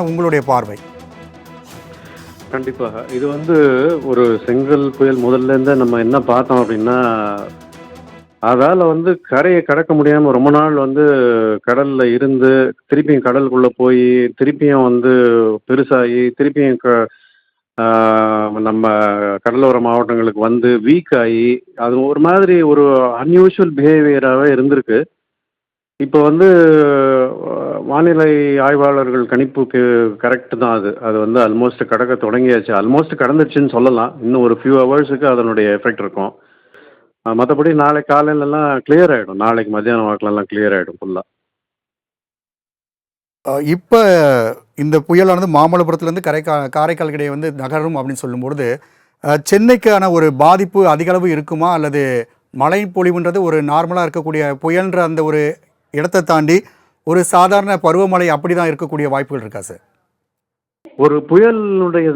உங்களுடைய பார்வை? கண்டிப்பாக. இது ஒரு செங்கல் புயல் முதல்ல இருந்தே நம்ம என்ன பார்த்தோம் அப்படின்னா, அதால கரைய கடக்க முடியாம ரொம்ப நாள் கடல்ல இருந்து, திருப்பியும் கடலுக்குள்ள போயி, திருப்பியும் பெருசாகி, திருப்பியும் ஆ நம்ம கடலோர மாவட்டங்களுக்கு வீக் ஆயி, அது ஒரு மாதிரி ஒரு அன்யூசுவல் பிஹேவியராவே இருந்திருக்கு. இப்போ வானிலை ஆய்வாளர்கள் கணிப்புக்கு கரெக்ட் தான் அது. அது ஆல்மோஸ்ட் கடக்க தொடங்கியாச்சு. ஆல்மோஸ்ட் கடந்துருச்சுன்னு சொல்லலாம். இன்னும் ஒரு ஃபியூ ஹவர்ஸுக்கு அதனுடைய எஃபெக்ட் இருக்கும். மத்தபடி நாளைக்கு காலையிலலாம் கிளியர் ஆயிடும். நாளைக்கு மத்தியானம் வாக்குலலாம் கிளியர் ஆயிடும் ஃபுல்லா. இப்ப இந்த புயலானது மாமல்லபுரத்திலிருந்து காரைக்கால் இடையே நகரும் அப்படின்னு சொல்லும்பொழுது, சென்னைக்கான ஒரு பாதிப்பு அதிக அளவு இருக்குமா? அல்லது மழை பொழிவுன்றது ஒரு நார்மலா இருக்கக்கூடிய புயல்ன்ற அந்த ஒரு இடத்த தாண்டி, ஒரு சாதாரண பருவமழை அப்படிதான் இருக்கக்கூடிய வாய்ப்புகள் இருக்கா சார்? ஒரு புயலினுடைய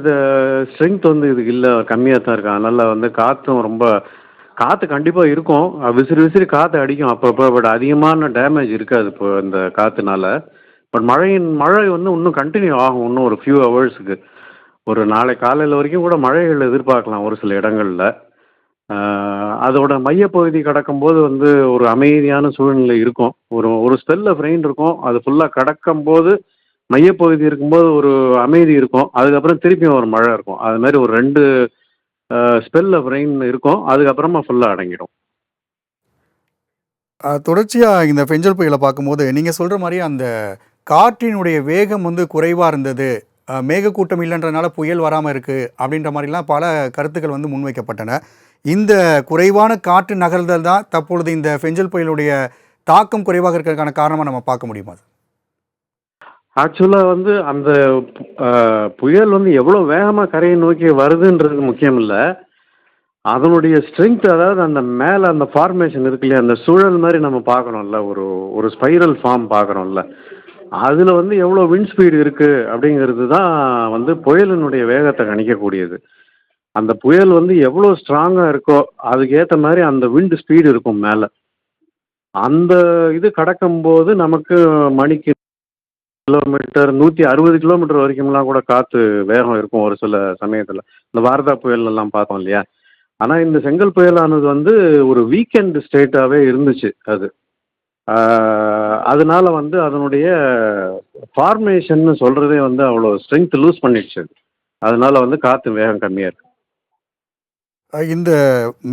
ஸ்ட்ரென்த் இதுக்கு இல்ல. கம்மியா தான் இருக்கு. அதனால காத்தும் ரொம்ப காத்து கண்டிப்பா இருக்கும். விசிறி விசிறி காத்து அடிக்கும் அப்பப்ப. பட் அதிகமான டேமேஜ் இருக்காது இப்போ இந்த காத்துனால. பட் மழை இன்னும் கன்டின்யூ ஆகும். இன்னும் ஒரு ஃபியூ ஹவர்ஸுக்கு. ஒரு நாளை காலையில வரைக்கும் கூட மழைகள் எதிர்பார்க்கலாம் ஒரு சில இடங்கள்ல. அதோட மையப்பகுதி கடக்கும்போது ஒரு அமைதியான சூழ்நிலை இருக்கும். ஒரு ஒரு ஸ்பெல் ஆஃப் ரெயின் இருக்கும். அது ஃபுல்லா கடக்கும்போது மையப்பகுதி இருக்கும்போது ஒரு அமைதி இருக்கும். அதுக்கப்புறம் திருப்பியும் ஒரு மழை இருக்கும். அது மாதிரி ஒரு 2 ஸ்பெல் ஆஃப் ரெயின் இருக்கும். அதுக்கப்புறமா ஃபுல்லா அடங்கிடும். தொடர்ச்சியா இந்த பெஞ்சல் புயலை பார்க்கும்போது, நீங்க சொல்ற மாரி அந்த காற்றினுடைய வேகம் குறைவா இருந்தது. மேகக்கூட்டம் இல்லன்றனால புயல் வராம இருக்கு. அப்படின்ற மாரிலாம் பல கருத்துக்கள் முன்வைக்கப்பட்டன. இந்த குறைவான காற்று நகர்தல் தான் தற்பொழுது இந்த பெஞ்சல் புயலுடைய தாக்கம் குறைவாக இருக்கிறதுக்கான காரணமா நம்ம பார்க்க முடியுமா? ஆக்சுவலா அந்த புயல் எவ்வளோ வேகமா கரையை நோக்கி வருதுன்றது முக்கியம் இல்ல. அதனுடைய ஸ்ட்ரென்த், அதாவது அந்த மேல அந்த ஃபார்மேஷன் இருக்கு இல்லையா? அந்த சுழல் மாரி நம்ம பார்க்குறோம்ல. ஒரு ஒரு ஸ்பைரல் ஃபார்ம் பார்க்குறோம்ல. அதுல எவ்வளோ விண்ட் ஸ்பீடு இருக்கு அப்படிங்கிறது தான் புயலினுடைய வேகத்தை கணிக்கக்கூடியது. அந்த புயல் எவ்வளோ ஸ்ட்ராங்கா இருக்கோ, அதுக்கு ஏத்த மாரி அந்த விண்ட் ஸ்பீடு இருக்கும் மேல. அந்த இது கடக்கும்போது நமக்கு மணிக்கு கிலோமீட்டர் 160 கிலோமீட்டர் வரைக்கும்லாம் கூட காத்து வேகம் இருக்கும் ஒரு சில சமயத்துல. இந்த வார்தா புயல் எல்லாம் பார்த்தோம் இல்லையா? ஆனா இந்த செங்கல் புயலானது ஒரு வீக்கெண்ட் ஸ்டேட்டாவே இருந்துச்சு அது. அதனால அதனுடைய ஃபார்மேஷன்னு சொல்றதே அவ்வளோ ஸ்ட்ரென்த் லூஸ் பண்ணிடுச்சு அது. அதனால காத்து வேகம் கம்மியா இருக்கு. இந்த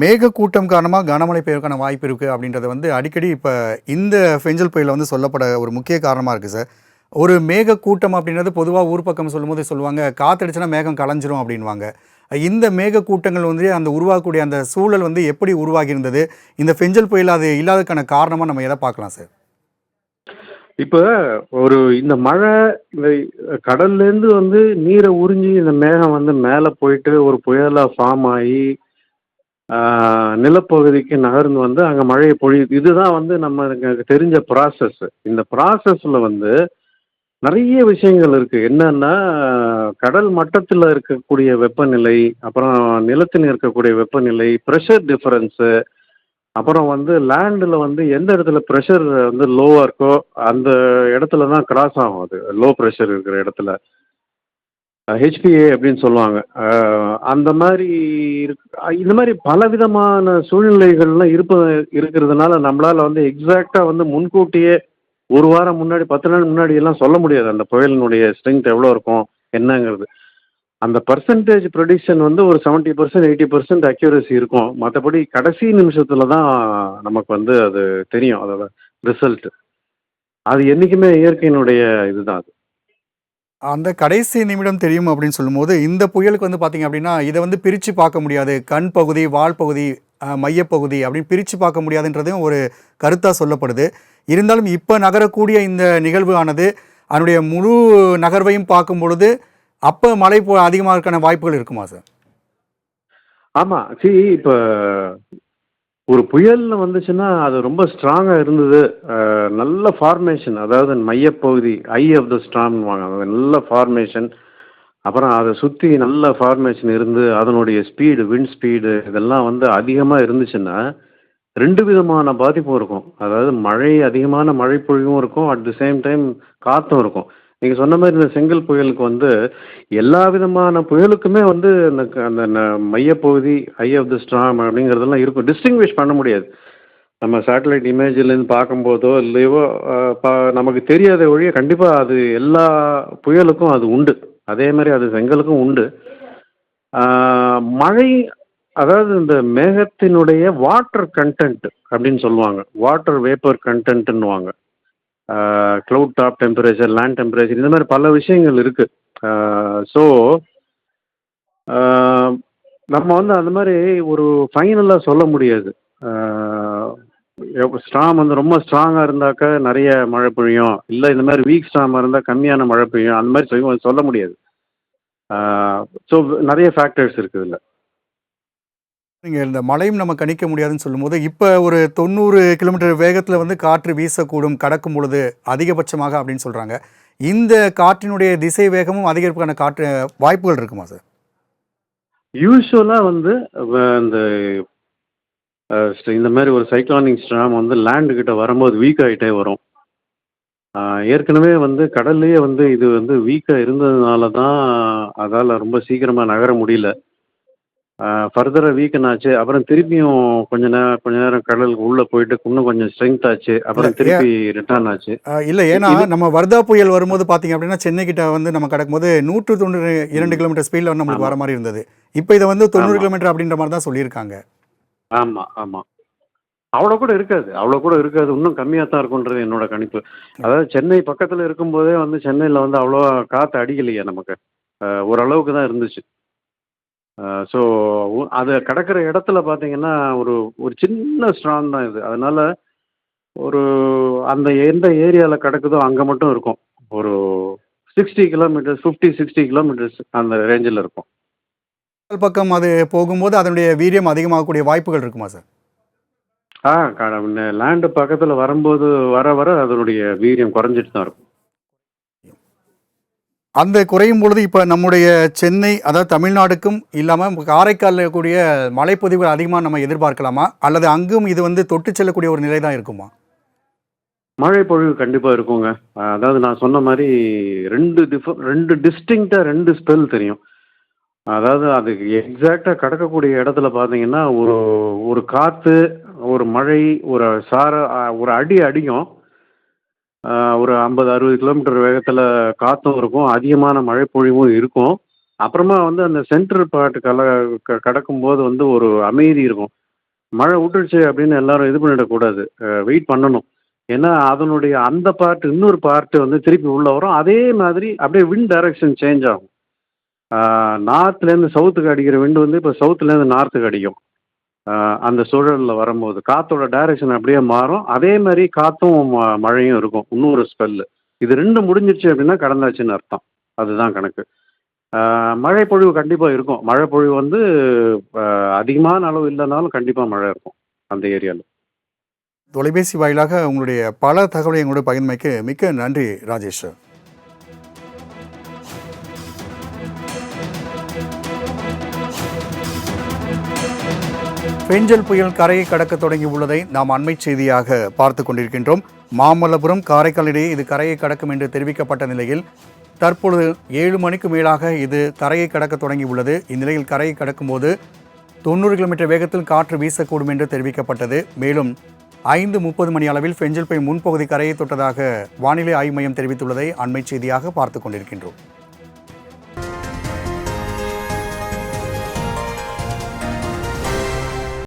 மேகக்கூட்டம் காரணமா கனமழை பெய்யறதுக்கான வாய்ப்பு இருக்கு அப்படின்றது அடிக்கடி இப்ப இந்த பெஞ்சல் புயல்ல சொல்லப்பட ஒரு முக்கிய காரணமா இருக்கு சார். ஒரு மேகக்கூட்டம் அப்படின்றது பொதுவா ஊர் பக்கம் சொல்லும்போது சொல்லுவாங்க, காத்தடிச்சுனா மேகம் கலைஞ்சிரும் அப்படின்வாங்க. இந்த மேகக்கூட்டங்கள் அந்த உருவாகக்கூடிய அந்த சூழல் எப்படி உருவாகி இருந்தது? இந்த பெஞ்சல் புயல் அது இல்லாததுக்கான காரணமா நம்ம எதை பார்க்கலாம் சார்? இப்ப இந்த மழை, இந்த கடல்லேருந்து நீரை உறிஞ்சி இந்த மேகம் மேல போயிட்டு ஒரு புயலா ஃபார்ம் ஆகி நிலப்பகுதிக்கு நகர்ந்து அங்க மழையை பொழியுது. இதுதான் நமக்கு தெரிஞ்ச ப்ராசஸ். இந்த ப்ராசஸ்ல நிறைய விஷயங்கள் இருக்கு. என்னன்னா, கடல் மட்டத்துல இருக்கக்கூடிய வெப்பநிலை, அப்புறம் நிலத்தில் இருக்கக்கூடிய வெப்பநிலை, பிரஷர் டிஃபரன்ஸு, அப்புறம் லேண்ட்ல எந்த இடத்துல பிரஷர் லோவா இருக்கோ, அந்த இடத்துல தான் கிராஸ் ஆகும் அது. லோ பிரஷர் இருக்கிற இடத்துல. ஹெச்பிஏ அப்படின்னு சொல்லுவாங்க. அந்த மாரி இந்த மாரி பலவிதமான சூழ்நிலைகள்லாம் இருக்கிறதுனால நம்மளால எக்ஸாக்ட்டா முன்கூட்டியே 1 வாரம் முன்னாடி, 10 நாள் முன்னாடி எல்லாம் சொல்ல முடியாது. அந்த புயலினுடைய ஸ்ட்ரென்த் எவ்வளோ இருக்கும் என்னங்கிறது. அந்த பெர்சன்டேஜ் ப்ரெடிக்ஷன் ஒரு 70%, 80% அக்யூரசி இருக்கும். மத்தபடி கடைசி நிமிஷத்துல தான் நமக்கு அது தெரியும் அதோட ரிசல்ட். அது என்னைக்குமே இயற்கையினுடைய இதுதான் அது. அந்த கடைசி நிமிடம் தெரியும் அப்படின்னு சொல்லும்போது, இந்த புயலுக்கு பார்த்தீங்க அப்படின்னா, இத பிரிச்சு பார்க்க முடியாது. கண் பகுதி, வால் பகுதி, மையப்பகுதி அப்படின்னு பிரிச்சு பார்க்க முடியாதுன்றதும் ஒரு கருத்தா சொல்லப்படுது. இருந்தாலும் இப்ப நகரக்கூடிய இந்த நிகழ்வு ஆனது, அதனுடைய முழு நகர்வையும் பார்க்கும் பொழுது, அப்ப மழை அதிகமா இருக்கான வாய்ப்புகள் இருக்குமா சார்? ஆமா. இப்ப ஒரு புயல்னு வந்துச்சுன்னா, அது ரொம்ப ஸ்ட்ராங்கா இருந்தது. நல்ல ஃபார்மேஷன், அதாவது மையப்பகுதி, ஐ ஆஃப் த ஸ்டார்ம்னுவாங்க. நல்ல ஃபார்மேஷன். அப்புறம் அத சுத்தி நல்ல ஃபார்மேஷன் இருந்து, அதனுடைய ஸ்பீடு, விண்ட் ஸ்பீடு இதெல்லாம் அதிகமா இருந்துச்சுன்னா, 2 விதமான பாதிப்பும் இருக்கும். அதாவது அதிகமான மழை பொழிவும் இருக்கும். அட் தி சேம் டைம் காத்தும் இருக்கும். நீங்க சொன்ன மாதிரி இந்த செங்கல் புயலுக்கு வந்து எல்லா விதமான புயலுக்குமே வந்து அந்த மையப்பகுதி ஐ ஆஃப் த ஸ்டார்ம் அப்படிங்கிறதெல்லாம் இருக்கும். டிஸ்டிங்விஷ் பண்ண முடியாது. நம்ம சேட்டலைட் இமேஜ்லேருந்து பார்க்கும்போதோ இல்லையோ நமக்கு தெரியாத ஒழிய கண்டிப்பாக அது எல்லா புயலுக்கும் அது உண்டு. அதே மாதிரி அது செங்கலுக்கும் உண்டு. மழை, அதாவது இந்த மேகத்தினுடைய வாட்டர் கண்டென்ட் அப்படின்னு சொல்லுவாங்க. வாட்டர் வேப்பர் கண்டென்ட்னுவாங்க. Cloud top temperature, land temperature, இந்த மாதிரி பல விஷயங்கள் இருக்கு. ஸோ நம்ம வந்து அந்த மாதிரி ஒரு ஃபைனலாக சொல்ல முடியாது. ஸ்ட்ராங் வந்து ரொம்ப ஸ்ட்ராங்காக இருந்தாக்கா நிறைய மழை பெய்யும், இல்லை இந்த மாதிரி வீக் ஸ்ட்ராங்காக இருந்தால் கம்மியான மழை பெய்யும், அந்த மாதிரி சொல்ல முடியாது. ஸோ நிறைய ஃபேக்டர்ஸ் இருக்குது இதில். நீங்கள் இந்த மழையும் நம்ம கணிக்க முடியாதுன்னு சொல்லும்போது, இப்போ ஒரு 90 கிலோமீட்டர் வேகத்தில் வந்து காற்று வீசக்கூடும் கடக்கும் பொழுது அதிகபட்சமாக அப்படின்னு சொல்கிறாங்க. இந்த காற்றினுடைய திசை வேகமும் அதிகரிப்புக்கான காற்று வாய்ப்புகள் இருக்குமா சார்? யூஸ்வலாக வந்து இந்த இந்த மாதிரி ஒரு சைக்ளானிக் ஸ்ட்ராம் வந்து லேண்டு கிட்ட வரும்போது வீக் ஆகிட்டே வரும். ஏற்கனவே வந்து கடல்லையே வந்து இது வந்து வீக்காக இருந்ததுனால தான் அதால் ரொம்ப சீக்கிரமாக நகர முடியல. ஃபர்தராக வீக்கன் ஆச்சு. அப்புறம் திருப்பியும் கொஞ்ச நேரம் கடலுக்கு உள்ளே போயிட்டு இன்னும் கொஞ்சம் ஸ்ட்ரென்த் ஆச்சு. அப்புறம் திருப்பி ரிட்டர்ன் ஆச்சு. இல்லை, ஏன்னா நம்ம வர்தா புயல் வரும்போது பார்த்தீங்க அப்படின்னா சென்னை கிட்ட வந்து நம்ம கடக்கும்போது 192 கிலோமீட்டர் ஸ்பீடில் வந்து நம்மளுக்கு வர மாதிரி இருந்தது. இப்போ இதை வந்து 90 கிலோமீட்டர் அப்படின்ற மாதிரி தான் சொல்லியிருக்காங்க. ஆமாம், ஆமாம். அவ்வளோ கூட இருக்காது. இன்னும் கம்மியாக தான் இருக்குன்றது என்னோட கணிப்பு. அதாவது சென்னை பக்கத்தில் இருக்கும்போதே வந்து சென்னையில் வந்து அவ்வளோவா காற்று அடிக்கலையே நமக்கு. ஓரளவுக்கு தான் இருந்துச்சு. ஸோ அது கடக்கிற இடத்துல பார்த்தீங்கன்னா ஒரு ஒரு சின்ன ஸ்ட்ராங் தான் இது. அதனால ஒரு அந்த எந்த ஏரியாவில் கிடக்குதோ அங்கே மட்டும் இருக்கும். ஒரு 60 கிலோமீட்டர்ஸ், 50-60 கிலோமீட்டர்ஸ் அந்த ரேஞ்சில் இருக்கும். பக்கம் அது போகும்போது அதனுடைய வீரியம் அதிகமாகக்கூடிய வாய்ப்புகள் இருக்குமா சார்? லேண்டு பக்கத்தில் வரும்போது வர வர அதனுடைய வீரியம் குறைஞ்சிட்டு தான் இருக்கும். அந்த குறையும் பொழுது இப்போ நம்முடைய சென்னை, அதாவது தமிழ்நாடுக்கும் இல்லாமல் காரைக்காலில் இருக்கக்கூடிய மழைப்பொழிவுகள் அதிகமாக நம்ம எதிர்பார்க்கலாமா, அல்லது அங்கும் இது வந்து தொட்டு செல்லக்கூடிய ஒரு நிலை தான் இருக்குமா? மழை பொழிவு கண்டிப்பாக இருக்குங்க. அதாவது நான் சொன்ன மாதிரி ரெண்டு டிஸ்டிங்க்டாக 2 ஸ்பெல் தெரியும். அதாவது அதுக்கு எக்ஸாக்டாக கடக்கக்கூடிய இடத்துல பார்த்தீங்கன்னா ஒரு ஒரு காற்று, ஒரு மழை, ஒரு அடி அடிக்கும். ஒரு 50-60 கிலோமீட்டர் வேகத்தில் காற்றும் இருக்கும், அதிகமான மழைப்பொழிவும் இருக்கும். அப்புறமா வந்து அந்த சென்ட்ரல் பார்ட் கடக்கும்போது வந்து ஒரு அமைதி இருக்கும். மழை விட்டுருச்சு அப்படின்னு எல்லாரும் இது பண்ணிடக்கூடாது, வெயிட் பண்ணணும். ஏன்னா அதனுடைய அந்த பார்ட், இன்னொரு பார்ட் வந்து திருப்பி உள்ளே வரும். அதே மாதிரி அப்படியே விண்ட் டைரக்ஷன் சேஞ்ச் ஆகும். நார்த்லேருந்து சவுத்துக்கு அடிக்கிற விண்டு வந்து இப்போ சவுத்துலேருந்து நார்த்துக்கு அடிக்கும். அந்த சூழலில் வரும்போது காற்றோட டைரக்ஷன் அப்படியே மாறும். அதே மாதிரி காற்றும் மழையும் இருக்கும். இன்னொரு ஸ்பெல்லு. இது 2 முடிஞ்சிருச்சு அப்படின்னா கடந்தாச்சுன்னு அர்த்தம். அதுதான் கணக்கு. மழை பொழிவு கண்டிப்பாக இருக்கும். மழை பொழிவு வந்து அதிகமான அளவு இல்லைனாலும் கண்டிப்பாக மழை இருக்கும் அந்த ஏரியாவில். தொலைபேசி வாயிலாக உங்களுடைய பல தகவலை எங்களோட பகிர்ந்தமைக்கு மிக்க நன்றி ராஜேஷ் சார். பெஞ்சல் புயல் கரையை கடக்க தொடங்கி உள்ளதை நாம் அண்மை செய்தியாக பார்த்து கொண்டிருக்கின்றோம். மாமல்லபுரம், காரைக்கால் இடையே இது கரையை கடக்கும் என்று தெரிவிக்கப்பட்ட நிலையில் தற்பொழுது 7 மணிக்கு மேலாக இது கரையை கடக்க தொடங்கி உள்ளது. இந்நிலையில் கரையை கடக்கும்போது 90 கிலோமீட்டர் வேகத்தில் காற்று வீசக்கூடும் என்று தெரிவிக்கப்பட்டது. மேலும் 5:30 மணி அளவில் பெஞ்சல் புயல் முன்பகுதி கரையை தொட்டதாக வானிலை ஆய்வு மையம் தெரிவித்துள்ளதை அண்மை செய்தியாக பார்த்து கொண்டிருக்கின்றோம்.